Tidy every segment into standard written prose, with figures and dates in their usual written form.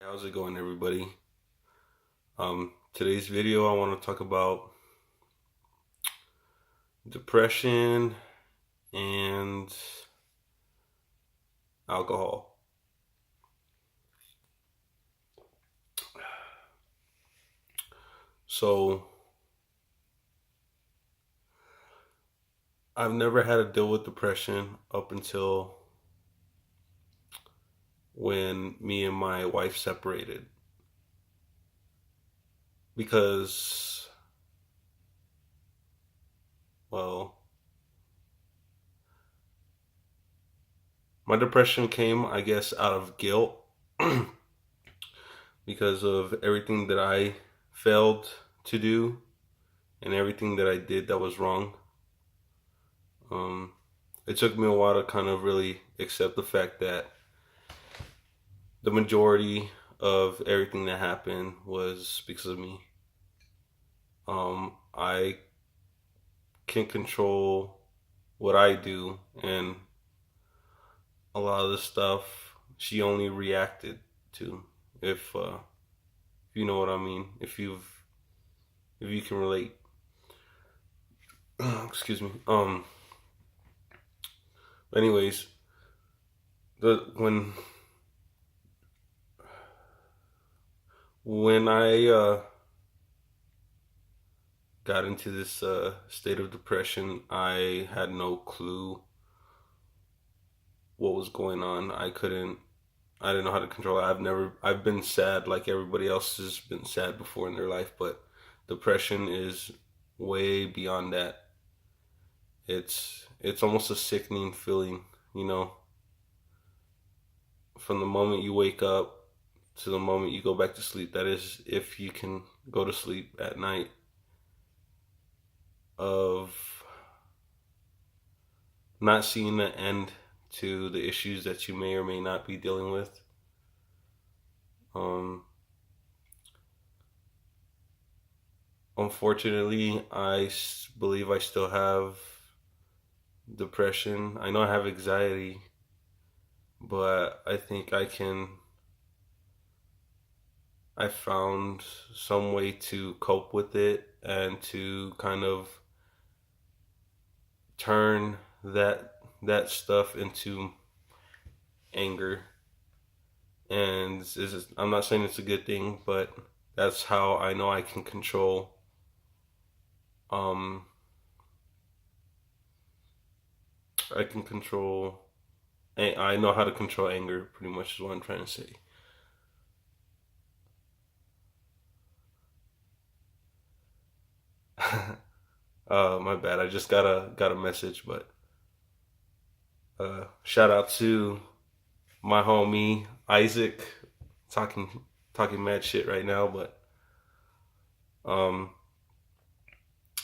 How's it going, everybody? Today's video, I want to talk about depression and alcohol. So, I've never had to deal with depression up until when me and my wife separated. Because, well, my depression came, I guess, out of guilt because of everything that I failed to do and everything that I did that was wrong. Um, it took me a while to kind of really accept the fact that the majority of everything that happened was because of me. I can control what I do, and a lot of the stuff she only reacted to. If you know what I mean, if you can relate. Excuse me. Anyways, the when I got into this state of depression, I had no clue what was going on. I didn't know how to control it. I've been sad like everybody else has been sad before in their life, but depression is way beyond that. It's almost a sickening feeling, you know, from the moment you wake up to the moment you go back to sleep. That is, if you can go to sleep at night, of not seeing the end to the issues that you may or may not be dealing with. Um, Unfortunately, believe I still have depression. I know I have anxiety, but I think I found some way to cope with it and to kind of turn that stuff into anger. And I'm not saying it's a good thing, but that's how I know I can control um I can control I know how to control anger, pretty much is what I'm trying to say. My bad. I just got a message, but shout out to my homie Isaac, talking talking mad shit right now, but um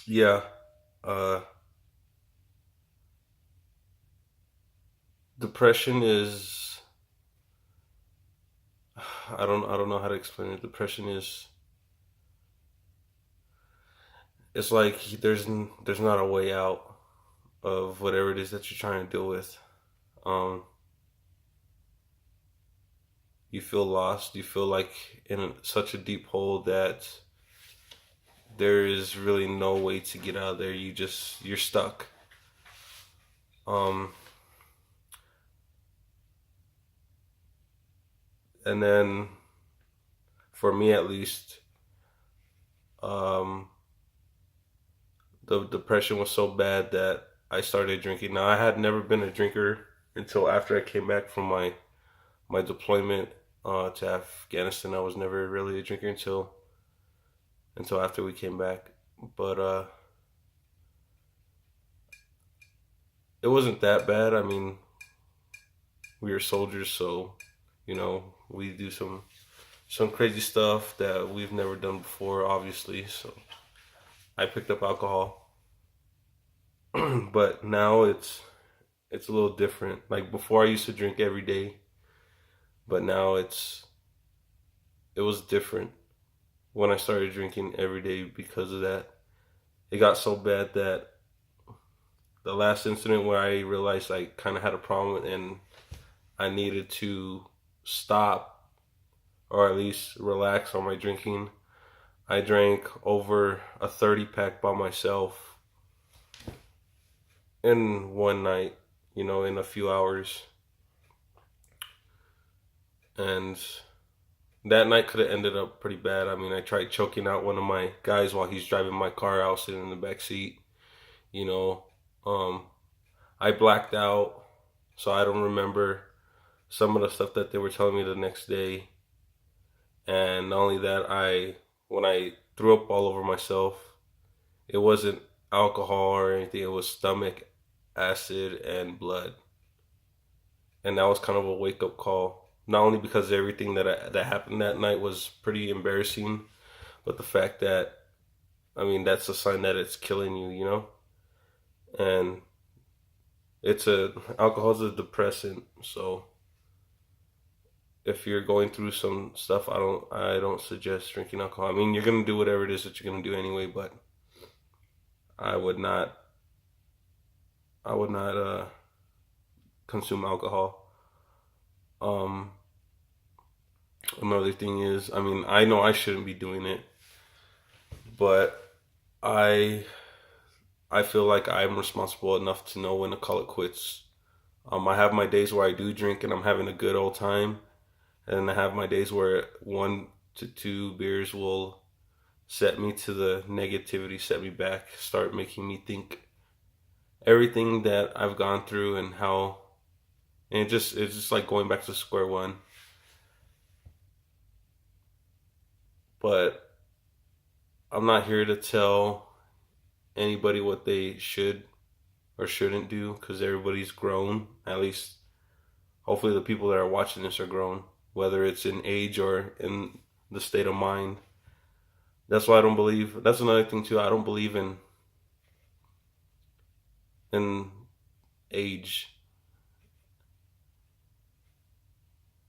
yeah, uh depression is I don't know how to explain it. Depression is it's like there's not a way out of whatever it is that you're trying to deal with. Um you feel lost. You feel like in such a deep hole that there is really no way to get out of there. You're stuck. Um, and then for me at least, um, the depression was so bad that I started drinking. Now I had never been a drinker until after I came back from my deployment to Afghanistan. I was never really a drinker until after we came back. But it wasn't that bad. I mean, we were soldiers, so you know we do some crazy stuff that we've never done before, obviously. So I picked up alcohol, but now it's a little different. Like before, I used to drink every day, but now it was different when I started drinking every day because of that. It got so bad that the last incident where I realized I kind of had a problem and I needed to stop. or at least relax on my drinking. I drank over a 30 pack by myself in one night, in a few hours. And that night could have ended up pretty bad. I mean, I tried choking out one of my guys while he's driving my car. I was sitting in the back seat, you know. Um, I blacked out, so I don't remember some of the stuff that they were telling me the next day. And not only that, when I threw up all over myself, it wasn't alcohol or anything. It was stomach acid and blood. And that was kind of a wake up call. Not only because everything that happened that night was pretty embarrassing, but the fact that, I mean, that's a sign that it's killing you, And alcohol's a depressant, so if you're going through some stuff, I don't suggest drinking alcohol. I mean, you're gonna do whatever it is that you're gonna do anyway, but I would not consume alcohol. Um, Another thing is, I mean, I know I shouldn't be doing it, but I I feel like I'm responsible enough to know when to call it quits. I have my days where I do drink and I'm having a good old time, and I have my days where 1 to 2 beers will set me to the negativity, set me back, start making me think everything that I've gone through and how, and it's just like going back to square one. But I'm not here to tell anybody what they should or shouldn't do because everybody's grown. At least, hopefully, the people that are watching this are grown, whether it's in age or in the state of mind. That's why I don't believe. That's another thing too. I don't believe in age.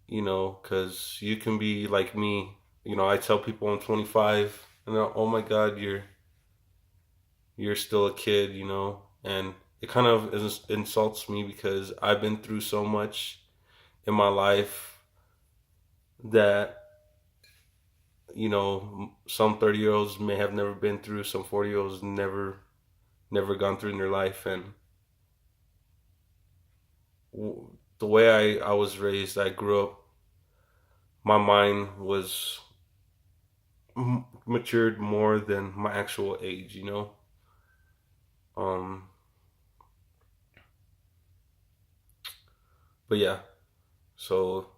Because you can be like me. I tell people I'm 25, and they're, oh my God, you're still a kid, and it kind of insults me because I've been through so much in my life that some 30-year-olds may have never been through, some 40-year-olds never gone through in their life. And the way I was raised, I grew up, my mind was matured more than my actual age. um but yeah, so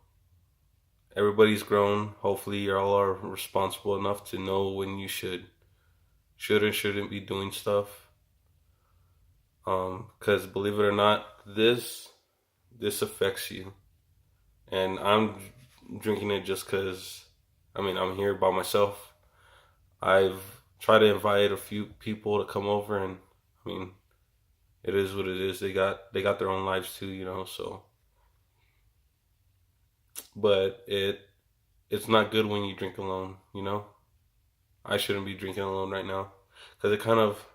everybody's grown. Hopefully you all are responsible enough to know when you should and shouldn't be doing stuff. Because believe it or not, this affects you. And I'm drinking it just because, I mean, I'm here by myself. I've tried to invite a few people to come over, and I mean, it is what it is. They got their own lives too. So, but it's not good when you drink alone. I shouldn't be drinking alone right now because it kind of,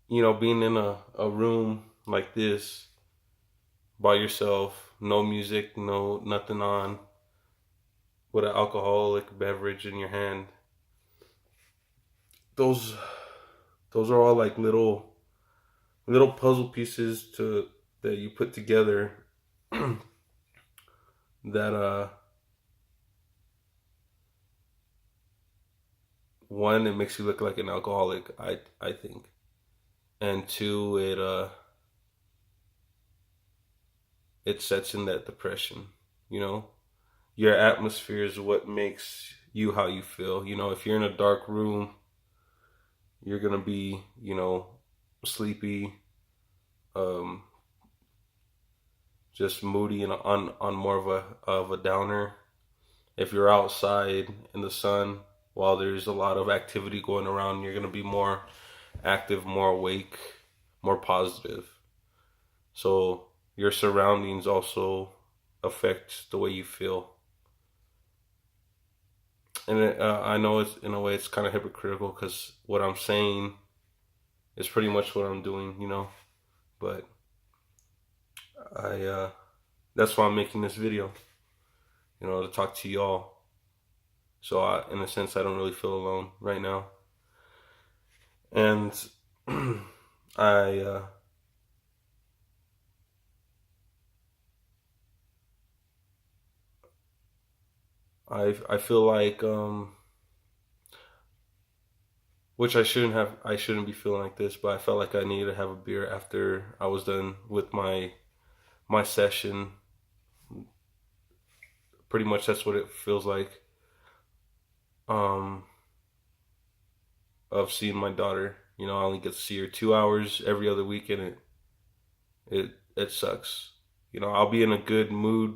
being in a room like this by yourself, no music, no nothing on, with an alcoholic beverage in your hand. Those those are all like little puzzle pieces to that you put together that one, it makes you look like an alcoholic, I think. And two, it sets in that depression, you know? Your atmosphere is what makes you how you feel. If you're in a dark room, you're gonna be, sleepy, um, just moody and on more of a downer. If you're outside in the sun while there's a lot of activity going around, you're gonna be more active, more awake, more positive. So your surroundings also affect the way you feel. And I know it's, in a way, it's kind of hypocritical because what I'm saying is pretty much what I'm doing. But I that's why I'm making this video. to talk to y'all. So in a sense, I don't really feel alone right now. And I I feel like which I shouldn't be feeling like this, but I felt like I needed to have a beer after I was done with my session. Pretty much that's what it feels like. Um, of seeing my daughter. I only get to see her 2 hours every other week, and it sucks. I'll be in a good mood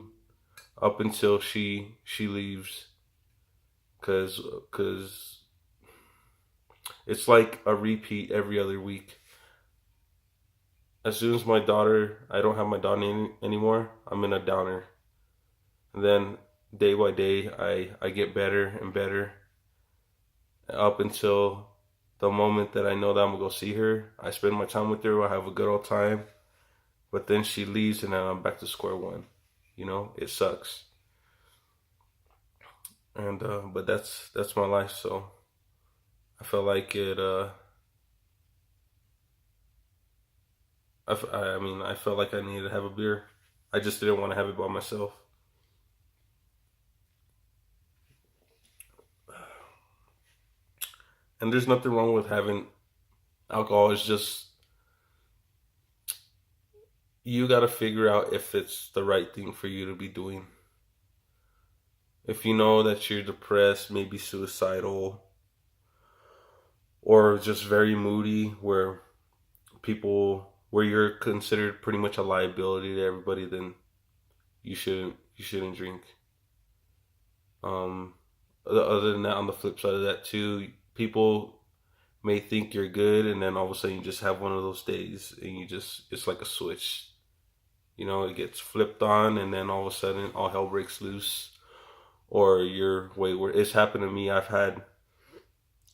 up until she leaves, cause it's like a repeat every other week. As soon as I don't have my daughter anymore, I'm in a downer. And then day by day, I get better and better up until the moment that I know that I'm gonna go see her. I spend my time with her. I have a good old time. But then she leaves, and then I'm back to square one. It sucks. And but that's my life. So I felt like it. I mean, I felt like I needed to have a beer. I just didn't want to have it by myself. And there's nothing wrong with having alcohol. It's just you got to figure out if it's the right thing for you to be doing. If you know that you're depressed, maybe suicidal, or just very moody, where you're considered pretty much a liability to everybody, then you shouldn't drink. Um, other than that, on the flip side of that too, people may think you're good, and then all of a sudden you just have one of those days, and it's like a switch. It gets flipped on, and then all of a sudden all hell breaks loose, or you're way worse. It's happened to me. I've had,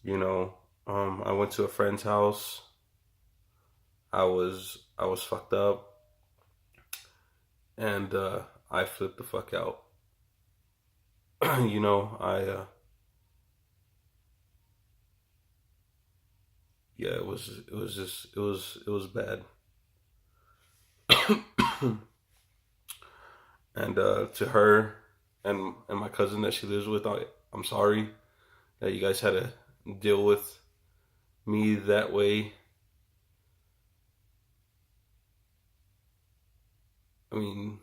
you know, I went to a friend's house. I was fucked up, and I flipped the fuck out. I yeah, it was bad. And to her and my cousin that she lives with, I'm sorry that you guys had to deal with me that way. I mean,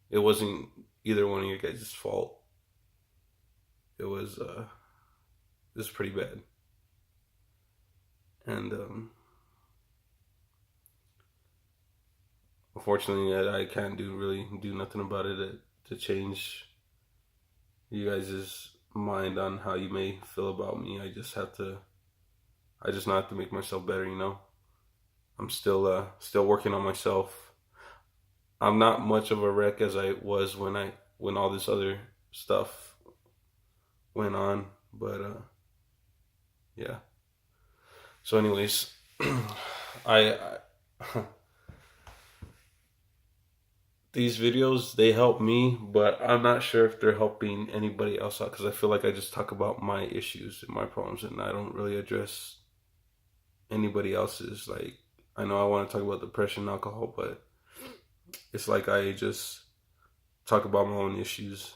it wasn't either one of your guys' fault. It was pretty bad. And unfortunately, I can't really do nothing about it to change you guys' mind on how you may feel about me. I just not have to make myself better. I'm still working on myself. I'm not much of a wreck as I was when all this other stuff went on, but yeah. So, anyways, I these videos, they help me, but I'm not sure if they're helping anybody else out, because I feel like I just talk about my issues and my problems, and I don't really address anybody else's. Like, I know I want to talk about depression and alcohol, but it's like I just talk about my own issues.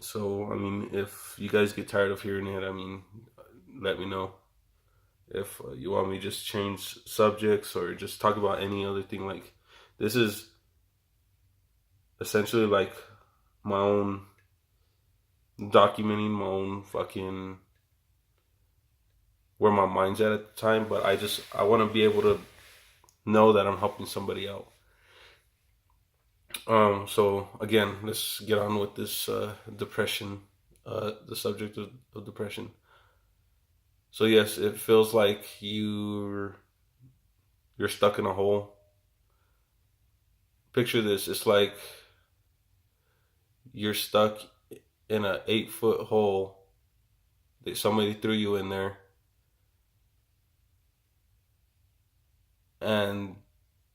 So, I mean, if you guys get tired of hearing it, I mean, let me know. If you want me to just change subjects or just talk about any other thing, like, this is essentially like my own documenting my own fucking where my mind's at the time, but I want to be able to know that I'm helping somebody out. So again, let's get on with this depression, the subject of depression. So yes, it feels like you're stuck in a hole. Picture this: it's like you're stuck in a 8-foot hole that somebody threw you in there, and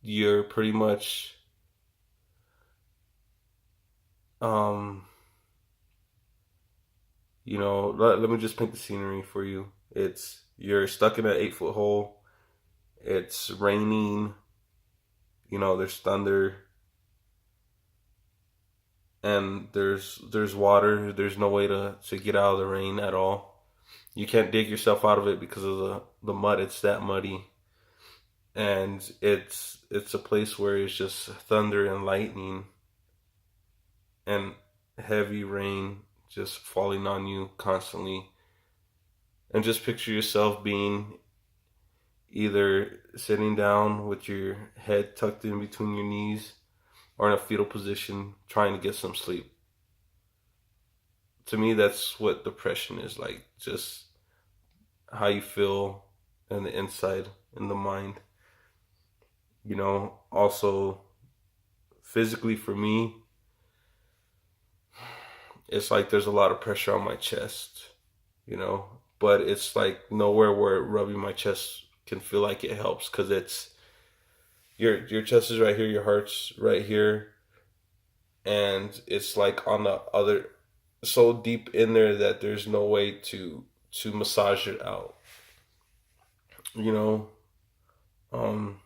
you're pretty much Um, let me just paint the scenery for you. You're stuck in an 8 foot hole. It's raining. There's thunder, and there's water. There's no way to get out of the rain at all. You can't dig yourself out of it because of the mud. It's that muddy, and it's a place where it's just thunder and lightning and heavy rain just falling on you constantly. And just picture yourself being either sitting down with your head tucked in between your knees or in a fetal position trying to get some sleep. To me, that's what depression is like. Just how you feel in the inside, in the mind. Also physically for me, it's like there's a lot of pressure on my chest, you know, but it's like nowhere where rubbing my chest can feel like it helps, because it's your chest is right here, your heart's right here, and it's like on the other, so deep in there that there's no way to massage it out, you know. Um,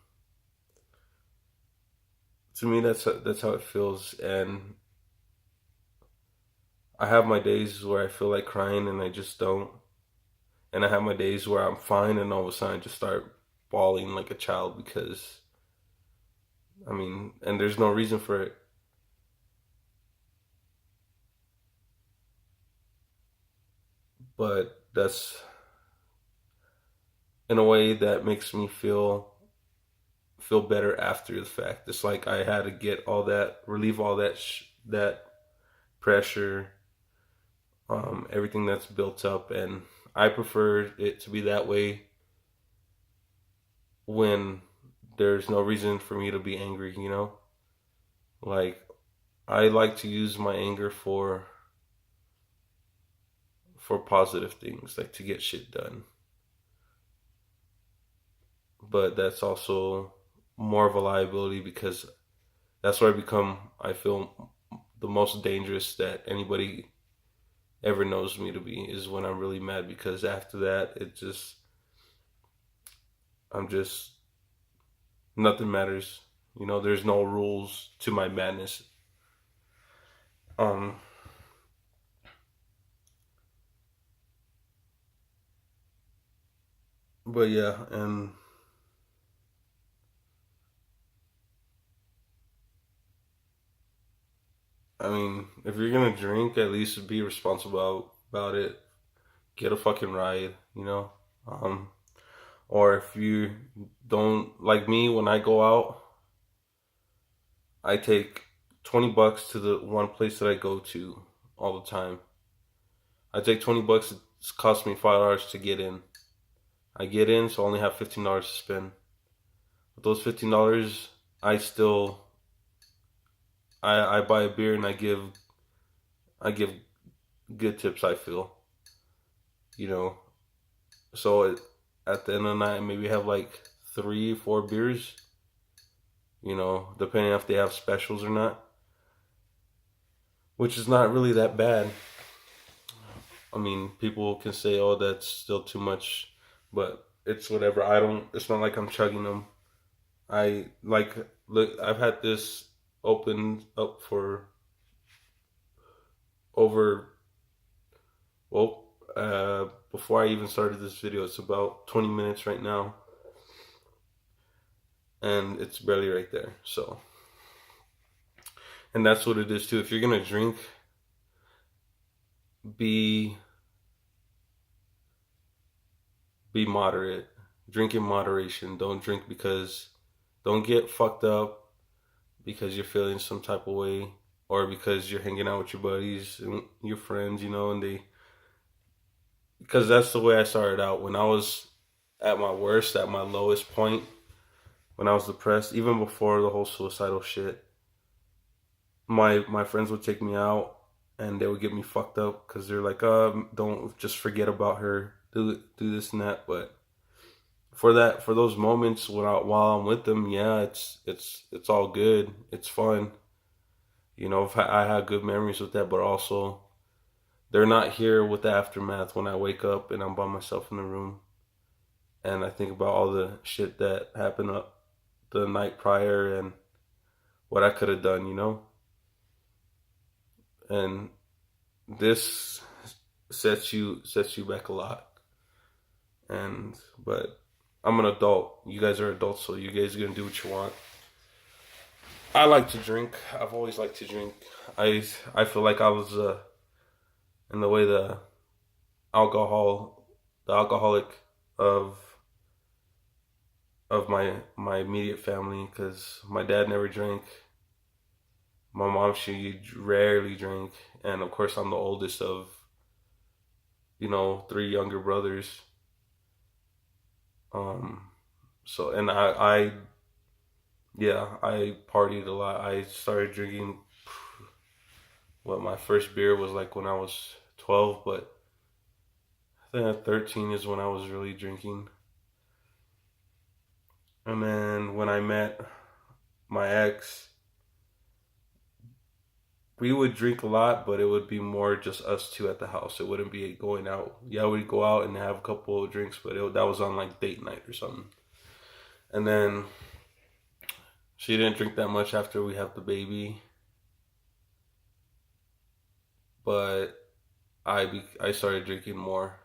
to me, that's how it feels, and I have my days where I feel like crying and I just don't, and I have my days where I'm fine and all of a sudden I just start bawling like a child because and there's no reason for it. But that's in a way that makes me feel better after the fact. It's like I had to get all that, relieve all that pressure, everything that's built up, and I prefer it to be that way when there's no reason for me to be angry. Like, I like to use my anger for positive things, like to get shit done. But that's also more of a liability because that's where I feel the most dangerous that anybody ever knows me to be, is when I'm really mad, because after that I'm just, nothing matters. There's no rules to my madness. Um but yeah, and if you're gonna drink, at least be responsible about it. Get a fucking ride, Um, or if you don't, like me, when I go out, I take $20 to the one place that I go to all the time. I take $20. It costs me $5 to get in. I get in, so I only have $15 to spend. With those $15, I still I buy a beer and I give good tips. I feel, you know. So at the end of the night, maybe have like 3, 4 beers. Depending if they have specials or not, which is not really that bad. People can say, "Oh, that's still too much," but it's whatever. I don't. It's not like I'm chugging them. I like look. I've had this open up for over, well, before I even started this video. It's about 20 minutes right now, and it's barely right there. So, and that's what it is too. If you're gonna drink, be be moderate. Drink in moderation. Don't drink because, don't get fucked up because you're feeling some type of way, or because you're hanging out with your buddies and your friends, and because that's the way I started out when I was at my worst, at my lowest point, when I was depressed, even before the whole suicidal shit. My friends would take me out and they would get me fucked up because they're like, don't, just forget about her, do this and that. But for those moments while I'm with them, yeah, it's all good, it's fun. I had good memories with that, but also they're not here with the aftermath when I wake up and I'm by myself in the room and I think about all the shit that happened up the night prior and what I could have done. And this sets you back a lot. But I'm an adult. You guys are adults, so you guys are gonna do what you want. I like to drink. I've always liked to drink. I feel like I was in the way the alcoholic of my immediate family, because my dad never drank. My mom, she rarely drank, and of course I'm the oldest of three younger brothers. Um, so and I partied a lot. I started drinking. What my first beer was like when I was 12, but I think at 13 is when I was really drinking. And then when I met my ex, we would drink a lot, but it would be more just us two at the house. It wouldn't be going out. Yeah, we'd go out and have a couple of drinks, but that was on like date night or something. And then she didn't drink that much after we had the baby, but I started drinking more,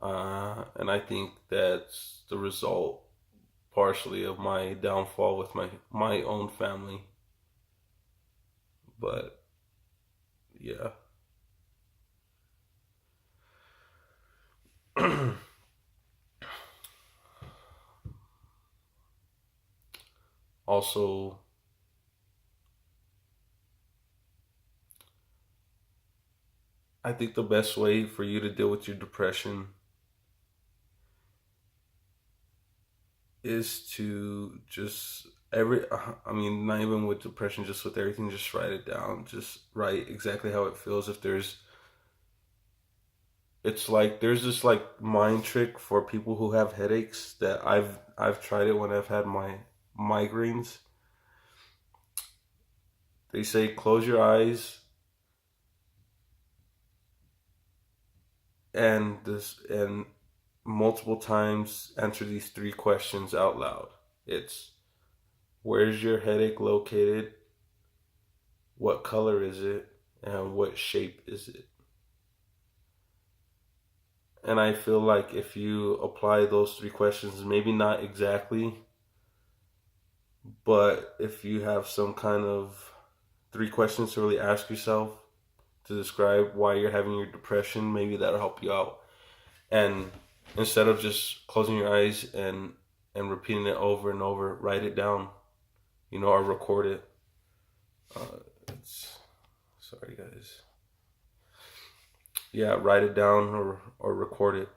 and I think that's the result partially of my downfall with my own family. But yeah. Also, I think the best way for you to deal with your depression is to just I mean, not even with depression, just with everything, just write it down. Just write exactly how it feels. If there's It's like there's this like mind trick for people who have headaches that I've tried it when I've had my migraines. They say close your eyes and multiple times answer these three questions out loud. It's where's your headache located? What color is it? And what shape is it? And I feel like if you apply those three questions, maybe not exactly, but if you have some kind of three questions to really ask yourself to describe why you're having your depression, maybe that'll help you out. And instead of just closing your eyes and repeating it over and over, write it down, or record it. It's Sorry, guys. Yeah, write it down or record it.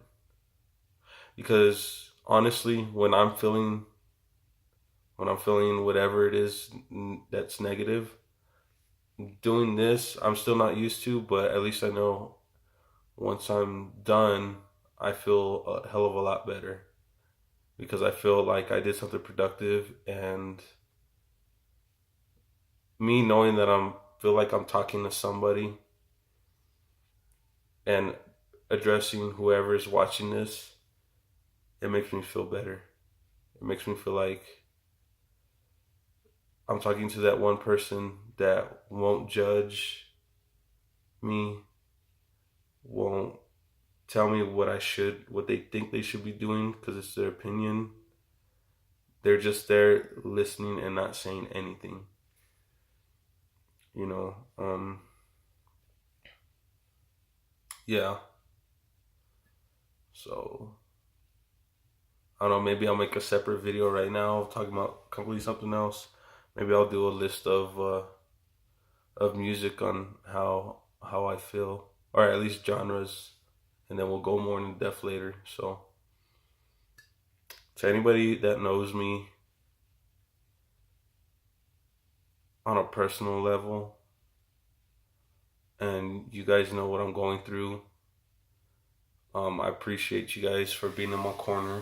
Because honestly, when I'm feeling whatever it is that's negative, doing this I'm still not used to, but at least I know once I'm done, I feel a hell of a lot better because I feel like I did something productive, and me knowing that I'm feel like I'm talking to somebody and addressing whoever is watching this, it makes me feel better. It makes me feel like I'm talking to that one person that won't judge me, won't tell me what they think they should be doing because it's their opinion. They're just there listening and not saying anything. You know, yeah. So I don't know. Maybe I'll make a separate video right now talking about completely something else. Maybe I'll do a list of music on how I feel, or at least genres, and then we'll go more in depth later. So to anybody that knows me on a personal level, and you guys know what I'm going through, I appreciate you guys for being in my corner.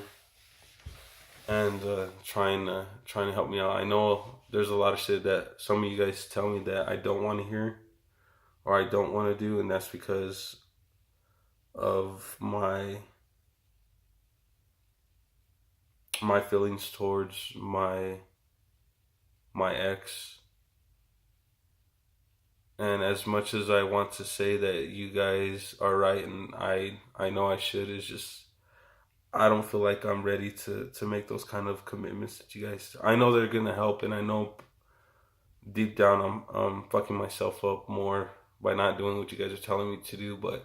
and trying to help me out. I know there's a lot of shit that some of you guys tell me that I don't want to hear or I don't want to do, and that's because of my feelings towards my ex. And as much as I want to say that you guys are right, and I know I should, is just I don't feel like I'm ready to make those kind of commitments that you guys. I know they're gonna help, and I know deep down I'm fucking myself up more by not doing what you guys are telling me to do. But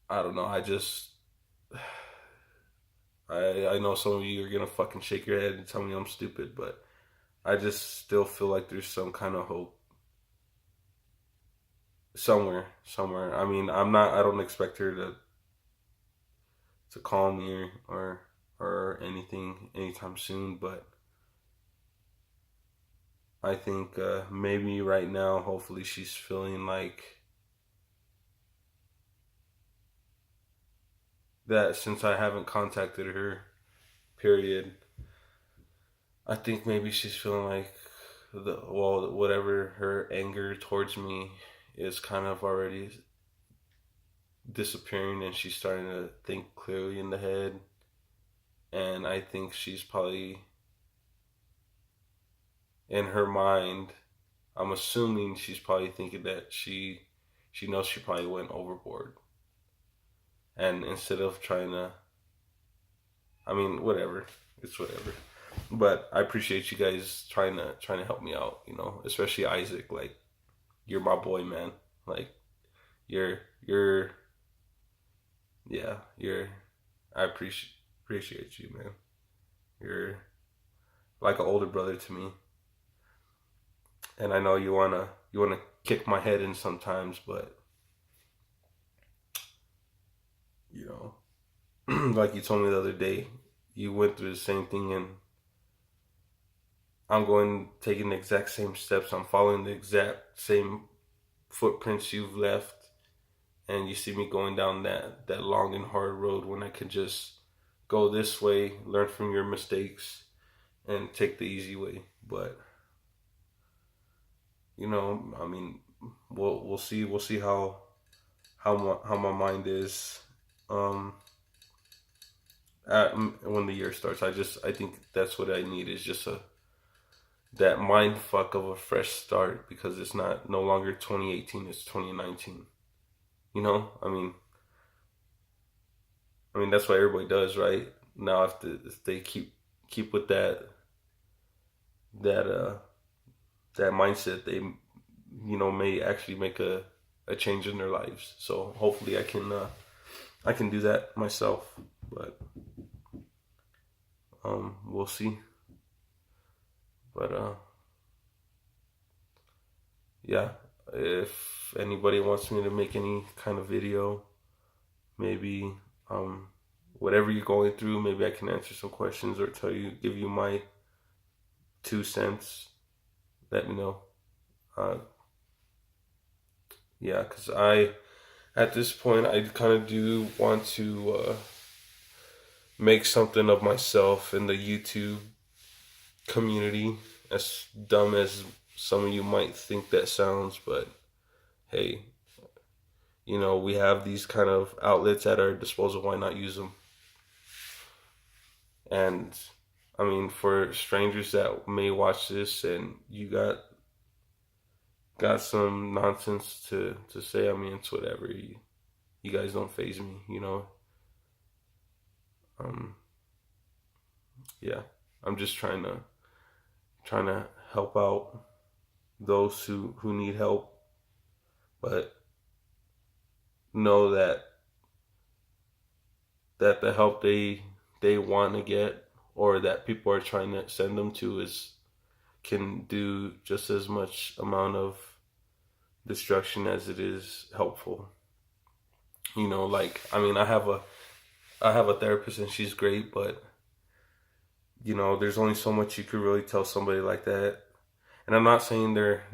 I don't know. I know some of you are gonna fucking shake your head and tell me I'm stupid, but I just still feel like there's some kind of hope somewhere. I mean, I don't expect her to call me or anything anytime soon, but I think maybe right now, hopefully, she's feeling like that since I haven't contacted her. Period. I think maybe she's feeling like whatever her anger towards me is kind of already disappearing, and she's starting to think clearly in the head. And I think she's probably in her mind. I'm assuming she's probably thinking that she knows she probably went overboard, and instead of trying to, I mean, whatever, it's whatever. But I appreciate you guys trying to help me out. Especially Isaac. Like, you're my boy, man. Like, you're yeah, you're. I appreciate you, man. You're like an older brother to me, and I know you wanna kick my head in sometimes, but you know, like you told me the other day, you went through the same thing, and I'm taking the exact same steps. I'm following the exact same footprints you've left, and you see me going down that long and hard road when I could just go this way, learn from your mistakes, and take the easy way. But I mean, we'll see how my mind is um when the year starts. I think that's what I need, is just that mind fuck of a fresh start, because it's no longer 2018, it's 2019. I mean that's what everybody does, right? Now if they keep with that that mindset, they may actually make a change in their lives. So hopefully I can do that myself. But we'll see. But yeah, if anybody wants me to make any kind of video, maybe whatever you're going through, maybe I can answer some questions or give you my 2 cents. Let me know. uh yeah, because at this point, I kind of do want to make something of myself in the YouTube community. As dumb as some of you might think that sounds, but hey, we have these kind of outlets at our disposal. Why not use them? And I mean, for strangers that may watch this and you got some nonsense to say, I mean, it's whatever. You guys don't faze me. Um, yeah, I'm just trying to help out those who need help, but know that the help they want to get, or that people are trying to send them to, can do just as much amount of destruction as it is helpful. Like, I mean, I have a therapist, and she's great, but there's only so much you could really tell somebody like that. And I'm not saying they're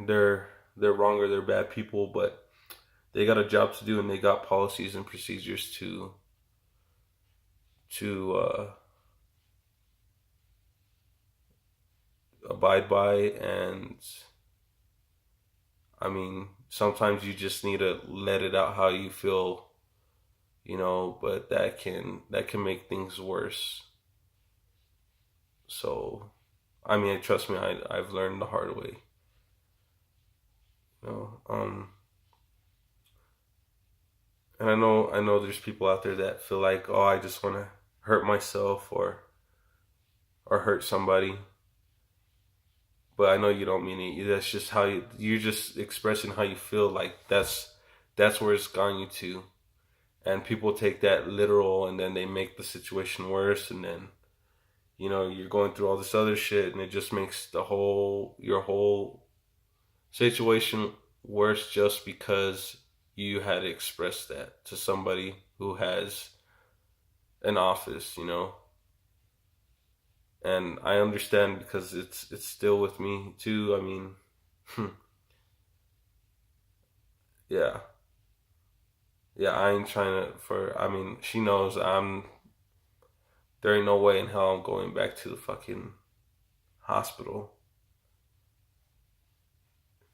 wrong or they're bad people, but they got a job to do, and they got policies and procedures to abide by. And I mean, sometimes you just need to let it out how you feel, but that can make things worse. So, I mean, trust me, I've learned the hard way. You know, and I know there's people out there that feel like, oh, I just want to hurt myself or hurt somebody. But I know you don't mean it. That's just how you're just expressing how you feel. Like that's where it's gone you to. And people take that literal, and then they make the situation worse, and then you're going through all this other shit, and it just makes your whole situation worse just because you had expressed that to somebody who has an office. And I understand because it's still with me too. I mean, yeah, yeah. I ain't trying to. I mean, she knows there ain't no way in hell I'm going back to the fucking hospital.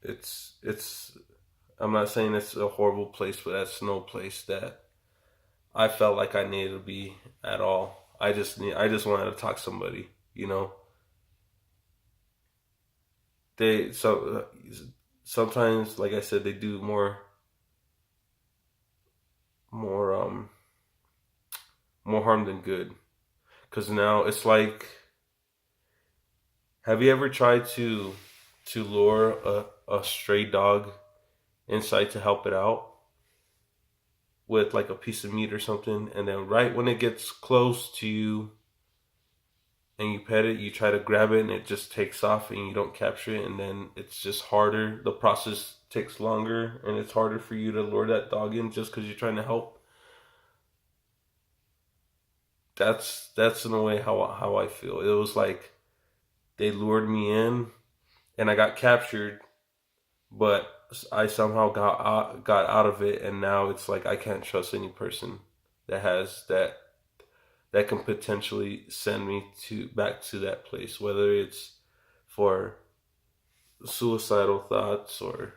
It's. I'm not saying it's a horrible place, but that's no place that I felt like I needed to be at all. I just wanted to talk to somebody. Sometimes, like I said, they do more more harm than good. Cause now it's like, have you ever tried to lure a stray dog inside to help it out with like a piece of meat or something, and then right when it gets close to you and you pet it, you try to grab it and it just takes off and you don't capture it, and then it's just harder. The process takes longer and it's harder for you to lure that dog in just because you're trying to help. That's in a way how I feel. It was like they lured me in and I got captured, but I somehow got out of it, and now it's like I can't trust any person that has that can potentially send me to back to that place, whether it's for suicidal thoughts or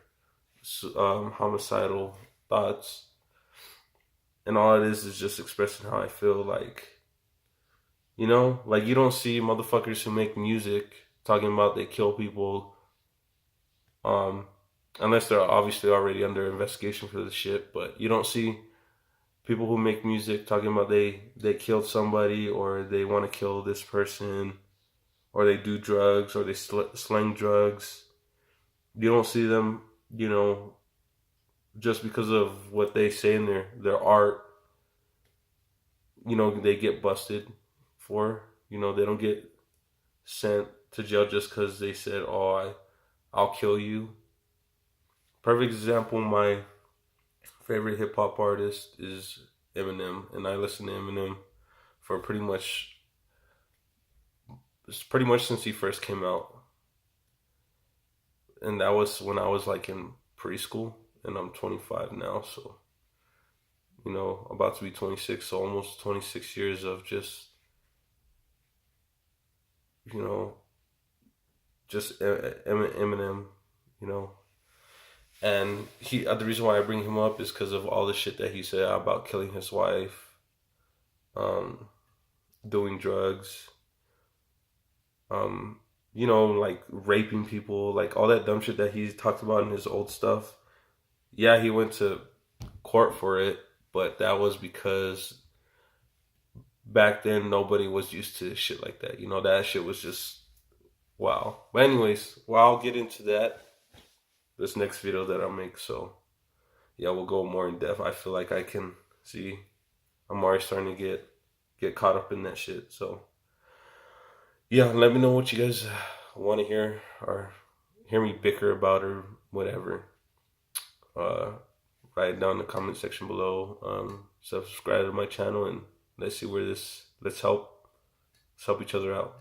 homicidal thoughts, and all it is just expressing how I feel. Like you don't see motherfuckers who make music talking about they kill people, um, unless they're obviously already under investigation for the shit. But you don't see people who make music talking about they killed somebody, or they want to kill this person, or they do drugs, or they slang drugs. You don't see them, just because of what they say in their art. They get busted for. They don't get sent to jail just because they said, "Oh, I'll kill you." Perfect example. My favorite hip hop artist is Eminem, and I listen to Eminem for pretty much since he first came out, and that was when I was like in preschool, and I'm 25 now, so about to be 26, so almost 26 years of just you know just Eminem, you know. And the reason why I bring him up is because of all the shit that he said about killing his wife, um, doing drugs, like raping people, like all that dumb shit that he talked about in his old stuff. Yeah, he went to court for it, but that was because back then nobody was used to shit like that. That shit was just wow. But anyways, well, I'll get into that this next video that I'll make. So yeah, we'll go more in depth. I feel like I can see I'm already starting to get caught up in that shit. So yeah, let me know what you guys want to hear or hear me bicker about or whatever. Uh, write it down in the comment section below. Subscribe to my channel, and let's see where let's help each other out.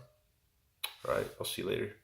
All right, I'll see you later.